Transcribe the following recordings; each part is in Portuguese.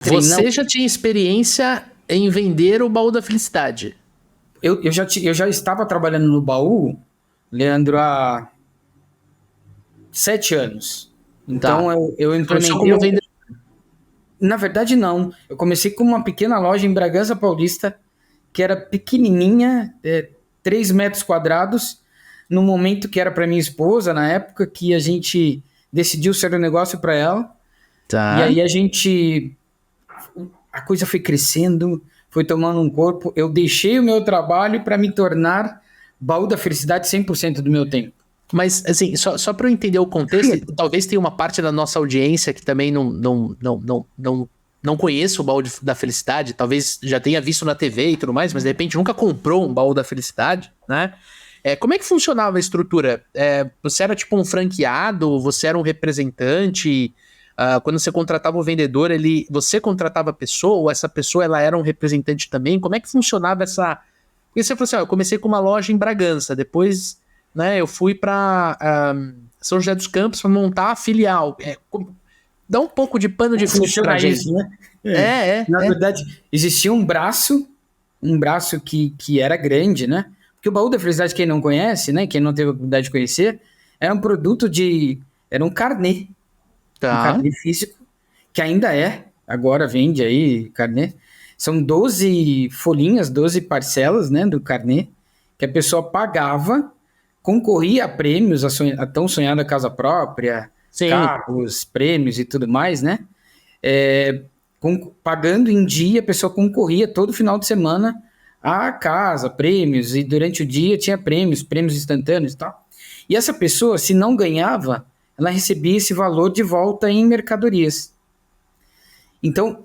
Você já tinha experiência em vender o baú da felicidade? Eu já estava trabalhando no baú, Leandro, há 7 anos. Tá. Então eu Você começou implementei. como vendedor. Na verdade, não. Eu comecei com uma pequena loja em Bragança Paulista, que era pequenininha, 3 metros quadrados, no momento que era para minha esposa, na época que a gente decidiu ser um negócio para ela. E Tá. aí a coisa foi crescendo, foi tomando um corpo. Eu deixei o meu trabalho para me tornar baú da felicidade 100% do meu tempo. Mas, assim, só para eu entender o contexto, talvez tenha uma parte da nossa audiência que também não conheça o baú da felicidade, talvez já tenha visto na TV e tudo mais, mas de repente nunca comprou um baú da felicidade, né? Como é que funcionava a estrutura? Você era tipo um franqueado? Você era um representante? Quando você contratava o vendedor, você contratava a pessoa ou essa pessoa ela era um representante também? Como é que funcionava essa... Porque você falou assim, eu comecei com uma loja em Bragança, depois, né, eu fui para São José dos Campos para montar a filial. Dá um pouco de pano de fundo pra Funciona gente. isso, né? Na verdade, existia um braço que era grande, né? Porque o baú da felicidade, quem não conhece, né? Quem não teve a oportunidade de conhecer, era um produto era um Tá. carnê físico, que ainda agora vende aí carnê. São 12 folhinhas, 12 parcelas, né, do carnê, que a pessoa pagava, concorria a prêmios, a tão sonhada casa própria, Sim. carros, prêmios e tudo mais, né? Pagando em dia, a pessoa concorria todo final de semana à casa, prêmios, e durante o dia tinha prêmios instantâneos e tal. E essa pessoa, se não ganhava, ela recebia esse valor de volta em mercadorias. Então,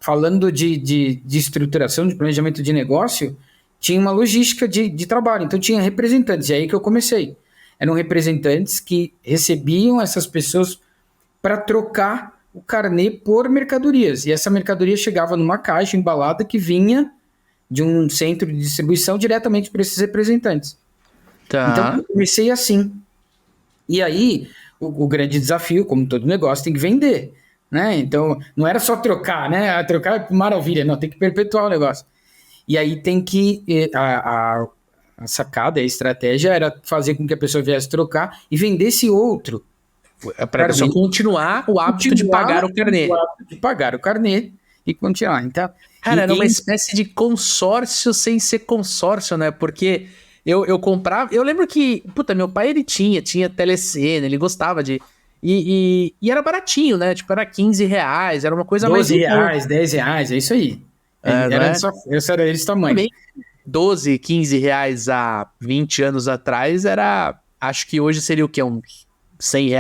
falando de estruturação, de planejamento de negócio, tinha uma logística de trabalho. Então, tinha representantes, e é aí que eu comecei. Eram representantes que recebiam essas pessoas para trocar o carnê por mercadorias. E essa mercadoria chegava numa caixa embalada que vinha de um centro de distribuição diretamente para esses representantes. Então, Tá. eu comecei assim. E aí, o grande desafio, como todo negócio, tem que vender. Né? Então, não era só trocar, né? Trocar é maravilha, não, tem que perpetuar o negócio. E aí tem que. A sacada, a estratégia era fazer com que a pessoa viesse trocar e vendesse outro Para a pessoa carnê. continuar o hábito de pagar Continuar o carnê. de pagar o carnê e continuar. Então, Cara, era uma espécie de consórcio sem ser consórcio, né? Porque eu comprava. Eu lembro que, puta, meu pai ele tinha telecena, ele gostava de. E era baratinho, né? Tipo, era R$ 15, era uma coisa mais em conta. R$ 12, R$ 10, é isso aí. Não é? Esse era esse tamanho. Também 12, R$ 15 há 20 anos atrás era. Acho que hoje seria o quê? Uns R$ 100?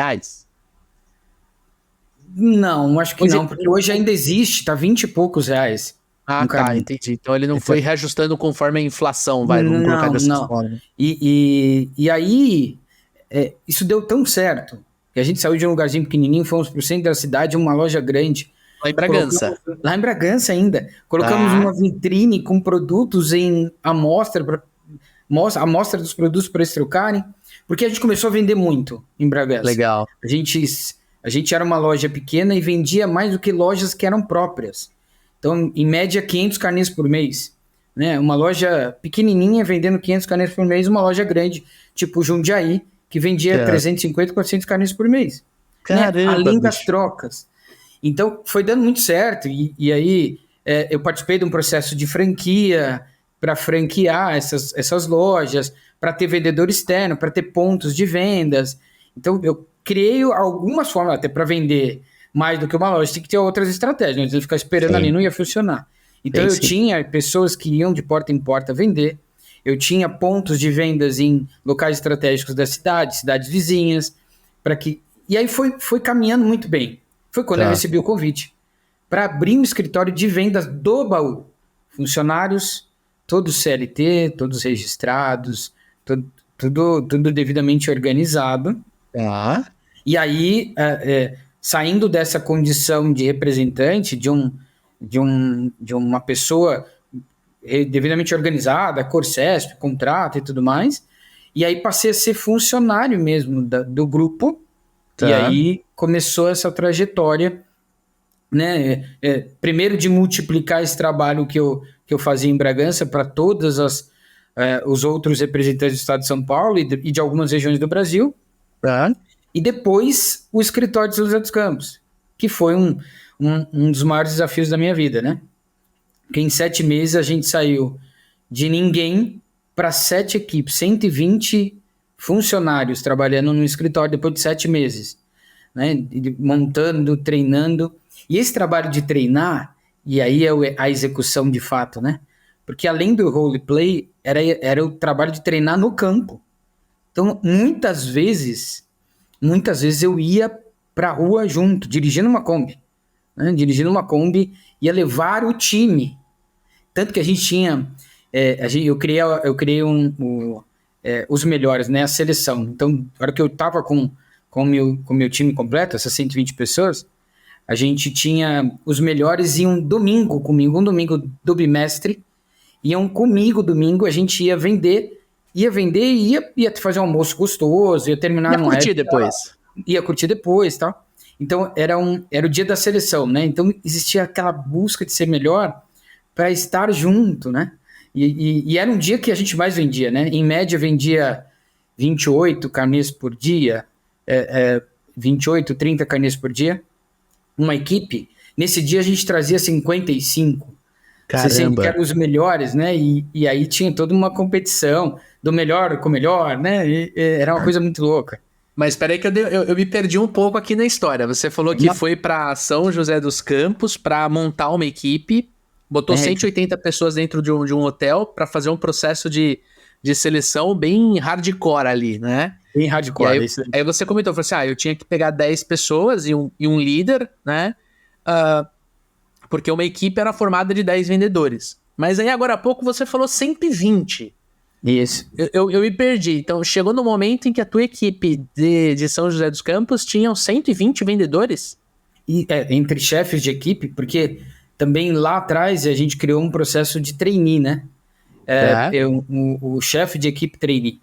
Não, acho que Hoje, não, porque hoje ainda existe, tá 20 e poucos reais ah, um tá, carnê. entendi. Então ele não foi reajustando conforme a inflação, vamos colocar Não, dessa não. forma. E aí, isso deu tão certo que a gente saiu de um lugarzinho pequenininho, fomos pro centro da cidade, uma loja grande. Lá em Colocamos, Bragança. lá em Bragança ainda. Colocamos Tá, uma vitrine com produtos em amostra, amostra dos produtos para eles trocarem, porque a gente começou a vender muito em Bragança. legal. A gente, a gente era uma loja pequena e vendia mais do que lojas que eram próprias. Então, em média, 500 carnês por mês. Né? Uma loja pequenininha vendendo 500 carnês por mês, uma loja grande, tipo Jundiaí, que vendia Tá. 350, 400 carnês por mês. Né? Caramba, Além das bicho. trocas. Então, foi dando muito certo. E aí, eu participei de um processo de franquia para franquear essas lojas, para ter vendedor externo, para ter pontos de vendas. Então, eu criei algumas formas, até para vender mais do que uma loja, tem que ter outras estratégias, não adianta ficar esperando ali, Sim, não ia funcionar. Então, sim, eu sim. tinha pessoas que iam de porta em porta vender, eu tinha pontos de vendas em locais estratégicos da cidade, cidades vizinhas, para que. E aí foi caminhando muito bem. Foi quando eu Tá. recebi o convite para abrir um escritório de vendas do baú. Funcionários, todos CLT, todos registrados, tudo devidamente organizado. Tá. E aí, saindo dessa condição de representante de uma pessoa devidamente organizada, Corsesp, contrato e tudo mais, e aí passei a ser funcionário mesmo do grupo, e Tá. aí começou essa trajetória né? Primeiro de multiplicar esse trabalho que eu fazia em Bragança para todas os outros representantes do estado de São Paulo e de algumas regiões do Brasil, e depois o escritório de São José dos Campos, que foi um dos maiores desafios da minha vida, né? Porque em 7 meses a gente saiu de ninguém para 7 equipes, 120 funcionários trabalhando no escritório depois de 7 meses, né? Montando, treinando. E esse trabalho de treinar, e aí é a execução de fato, né? Porque além do roleplay, era o trabalho de treinar no campo. Então, muitas vezes eu ia para a rua junto, dirigindo uma Kombi. Né? Dirigindo uma Kombi, ia levar o time. Tanto que a gente tinha... eu criei os melhores, né? A seleção. Então, na hora que eu estava com o meu time completo, essas 120 pessoas, a gente tinha os melhores iam domingo comigo, um domingo do bimestre, iam comigo domingo, a gente ia vender e ia fazer um almoço gostoso, ia terminar num curtir depois. Ia curtir depois, tal. Então, era o dia da seleção, né? Então, existia aquela busca de ser melhor para estar junto, né? E era um dia que a gente mais vendia, né? Em média, vendia 28 carnês por dia, 28, 30 carnês por dia. Uma equipe, nesse dia a gente trazia 55. Caramba. Que eram os melhores, né? E aí tinha toda uma competição do melhor com o melhor, né? Era uma coisa muito louca. Mas espera aí que eu me perdi um pouco aqui na história. Você falou que foi para São José dos Campos para montar uma equipe, botou 180 pessoas dentro de um hotel para fazer um processo de seleção bem hardcore ali, né? Bem hardcore. Aí você comentou, falou assim, eu tinha que pegar 10 pessoas e um líder, né? Porque uma equipe era formada de 10 vendedores. Mas aí agora há pouco você falou 120. Isso. Eu me perdi. Então chegou no momento em que a tua equipe de São José dos Campos tinham 120 vendedores? E, entre chefes de equipe, porque também lá atrás a gente criou um processo de trainee, né? O chefe de equipe trainee.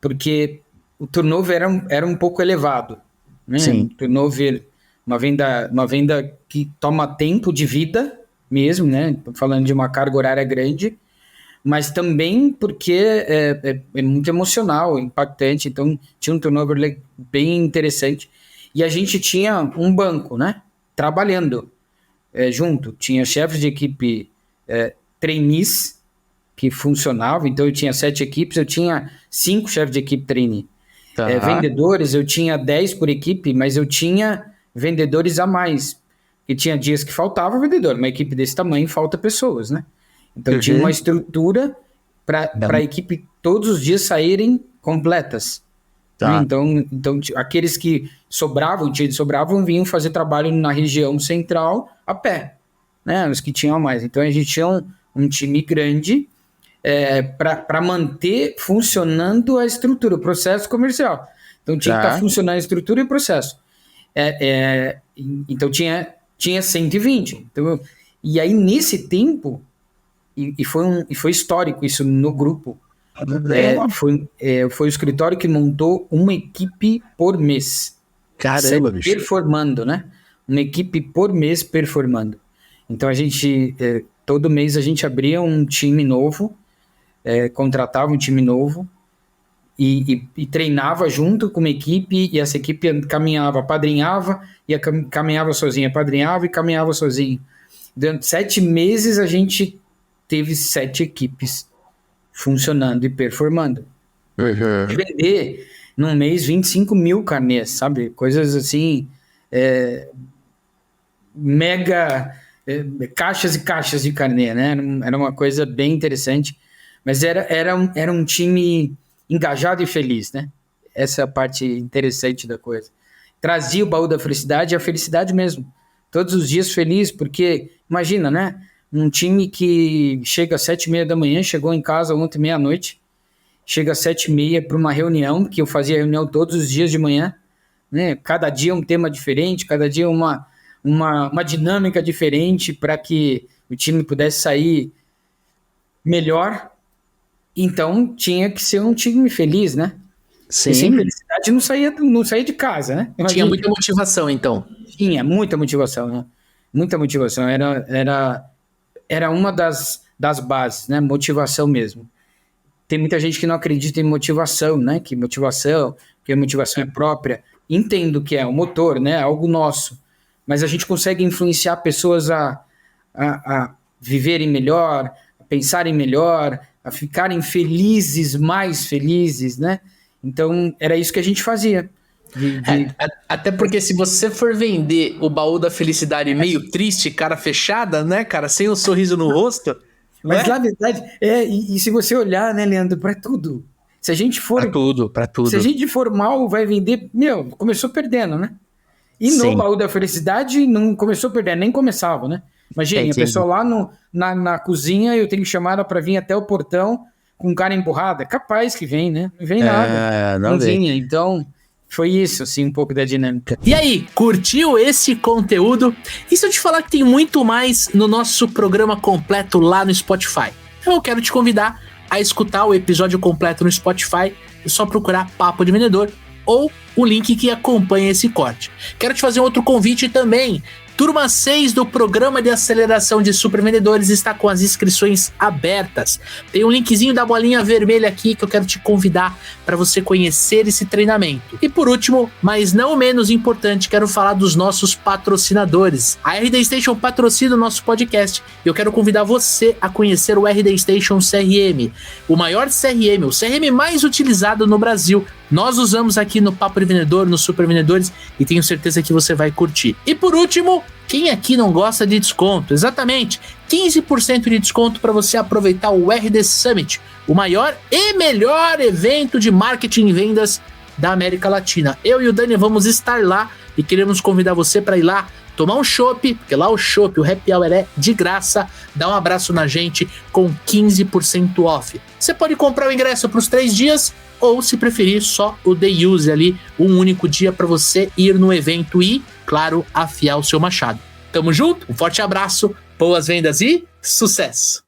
Porque o turnover era um pouco elevado. Né? Sim. O turnover, uma venda que toma tempo de vida mesmo, né? Falando de uma carga horária grande, mas também porque é muito emocional, impactante. Então, tinha um turnover bem interessante. E a gente tinha um banco, né? Trabalhando junto. Tinha chefes de equipe trainees que funcionavam. Então, eu tinha 7 equipes, eu tinha 5 chefes de equipe trainee. Tá. Vendedores, eu tinha 10 por equipe, mas eu tinha vendedores a mais. E tinha dias que faltava vendedor. Uma equipe desse tamanho falta pessoas, né? Então, tinha uma estrutura para a equipe todos os dias saírem completas. Tá. Né? Então, aqueles que sobravam vinham fazer trabalho na região central a pé. Né? Os que tinham mais. Então, a gente tinha um time grande para manter funcionando a estrutura, o processo comercial. Então, tinha que estar funcionando a estrutura e o processo. Então, tinha 120. Então, e aí, nesse tempo... E foi histórico isso no grupo. Foi o escritório que montou uma equipe por mês. Caramba, bicho. Performando, né? Uma equipe por mês performando. Então, todo mês a gente abria um time novo, contratava um time novo e treinava junto com uma equipe, e essa equipe caminhava, apadrinhava, caminhava sozinha, apadrinhava e caminhava sozinho. Durante 7 meses a gente teve 7 equipes funcionando e performando. De vender, num mês, 25 mil carnês, sabe? Coisas assim, mega, caixas e caixas de carnê, né? Era uma coisa bem interessante, mas era um time engajado e feliz, né? Essa é a parte interessante da coisa. Trazia o baú da felicidade, a felicidade mesmo. Todos os dias feliz, porque, imagina, né? Um time que chega às 7h30 da manhã, chegou em casa ontem meia-noite, chega às 7h30 para uma reunião, que eu fazia reunião todos os dias de manhã, né? Cada dia um tema diferente, cada dia uma dinâmica diferente para que o time pudesse sair melhor. Então, tinha que ser um time feliz, né? Sim. E sem felicidade não saía de casa, né? Tinha muita motivação, então. Tinha muita motivação, né? Muita motivação. Era uma das bases, né? Motivação mesmo. Tem muita gente que não acredita em motivação, né? Que a motivação é própria. Entendo que é o motor, né? Algo nosso. Mas a gente consegue influenciar pessoas a viverem melhor, a pensarem melhor, a ficarem felizes, mais felizes, né? Então, era isso que a gente fazia. Até porque se você for vender o baú da felicidade meio triste, cara fechada, né, cara, sem um sorriso no rosto... Mas, na verdade, e se você olhar, né, Leandro, para tudo. Se a gente for... Pra tudo. Se a gente for mal, vai vender... começou perdendo, né? E no baú da felicidade, não começou perdendo, nem começava, né? Imagina, a pessoa lá na cozinha, eu tenho que chamar ela para vir até o portão com cara empurrada. Capaz que vem, né? Não vem nada. Não vinha. Então, foi isso, assim, um pouco da dinâmica. E aí, curtiu esse conteúdo? E se eu te falar que tem muito mais no nosso programa completo lá no Spotify? Então eu quero te convidar a escutar o episódio completo no Spotify. É só procurar Papo de Vendedor ou o link que acompanha esse corte. Quero te fazer um outro convite também. Turma 6 do Programa de Aceleração de Supervendedores está com as inscrições abertas. Tem um linkzinho da bolinha vermelha aqui que eu quero te convidar para você conhecer esse treinamento. E por último, mas não menos importante, quero falar dos nossos patrocinadores. A RD Station patrocina o nosso podcast e eu quero convidar você a conhecer o RD Station CRM, o maior CRM, o CRM mais utilizado no Brasil. Nós usamos aqui no Papo de Vendedor, nos Supervendedores, e tenho certeza que você vai curtir. E por último, quem aqui não gosta de desconto? Exatamente, 15% de desconto para você aproveitar o RD Summit, o maior e melhor evento de marketing e vendas da América Latina. Eu e o Dani vamos estar lá e queremos convidar você para ir lá tomar um chopp, porque lá o chopp, o happy hour é de graça, dá um abraço na gente com 15% off. Você pode comprar o ingresso para os 3 dias, ou se preferir, só o day use ali, um único dia para você ir no evento e, claro, afiar o seu machado. Tamo junto, um forte abraço, boas vendas e sucesso!